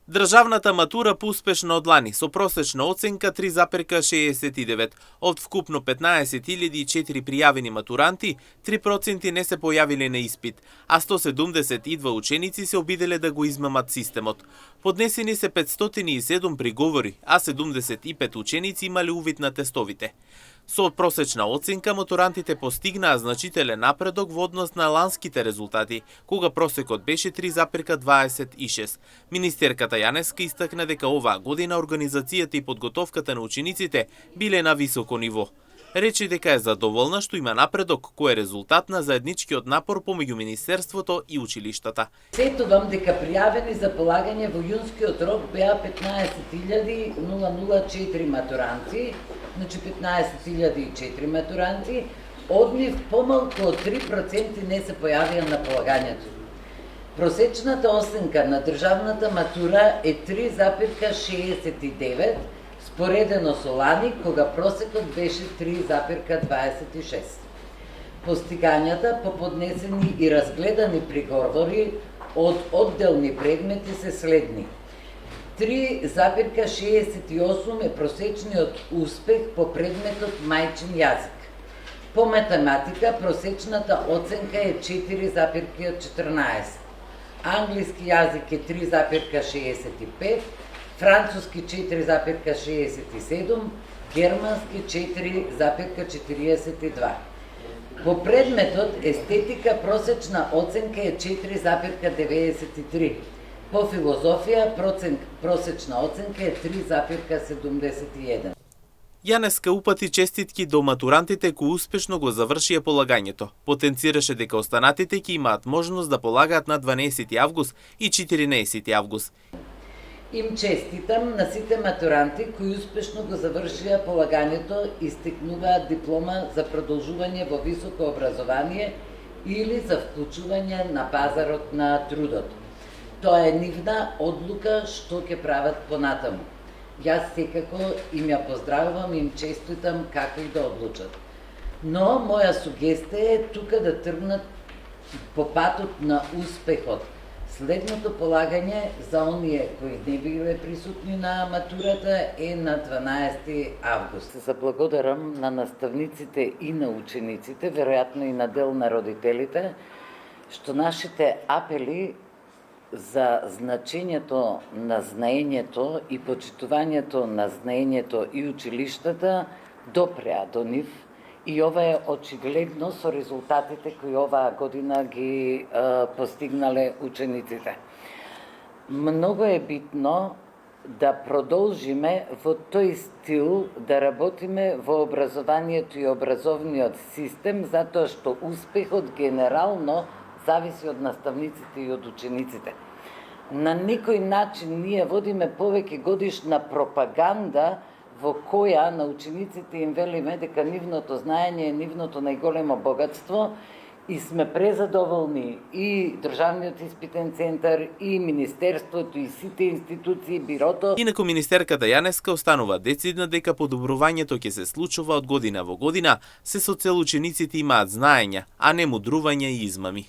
Државната матура поуспешно од лани со просечна оценка 3,69. Од вкупно 15.004 пријавени матуранти, 3% не се појавиле на испит, а 172 ученици се обиделе да го измамат системот. Поднесени се 507 приговори, а 75 ученици имале увид на тестовите. Со просечна оценка матурантите постигнаа значителен напредок во однос на ланските резултати, кога просекот беше 3,26. Министерката Јанеска истакна дека оваа година организацијата и подготовката на учениците биле на високо ниво. Рече дека е задоволна што има напредок кој е резултат на заедничкиот напор помеѓу Министерството и училиштата. Сетувам дека пријавени за полагање во јунскиот рок беа 15.004 матуранти, значи 15.004 матуранти, од нив помалку од 3% не се појавија на полагањето. Просечната оценка на државната матура е 3,69, споредено со лани, кога просекот беше 3,26. Постигањата по поднесени и разгледани приговори од одделни предмети се следни. 3,68 е просечниот успех по предметот мајчин јазик. По математика просечната оценка е 4,14. Англиски јазик е 3,65, француски 4,67, германски 4,42. По предметот естетика просечна оценка е 4,93. По филозофија просечна оценка е 3,71. Јанеска упати честитки до матурантите кои успешно го завршија полагањето. Потенцираше дека останатите ќе имаат можност да полагаат на 12 август и 14 август. Им честитам на сите матуранти кои успешно го завршија полагањето и стекнуваат диплома за продолжување во високо образование или за вклучување на пазарот на трудот. Тоа е нивна одлука што ќе прават понатаму. Јас секако им ја поздравувам и им честитам како и да одлучат. Но моја сугестија е тука да тргнат по патот на успехот. Следното полагање за оние кои не биле присутни на матурата е на 12 август. Се заблагодарам на наставниците и на учениците, веројатно и на дел на родителите, што нашите апели за значењето на знаењето и почитувањето на знаењето и училиштата допреа до нив и ова е очигледно со резултатите кои оваа година ги постигнале учениците. Многу е битно да продолжиме во тој стил да работиме во образованието и образовниот систем, затоа што успехот генерално зависи од наставниците и од учениците. На некој начин ние водиме повеќе годишна пропаганда во која на учениците им велиме дека нивното знаење е нивното најголемо богатство и сме презадоволни и Државниот испитен центар, и Министерството, и сите институции, бирото. Инаку министерката Јанеска останува децидна дека подобрувањето ќе се случува од година во година, се со цел учениците имаат знаења, а не мудрување и измами.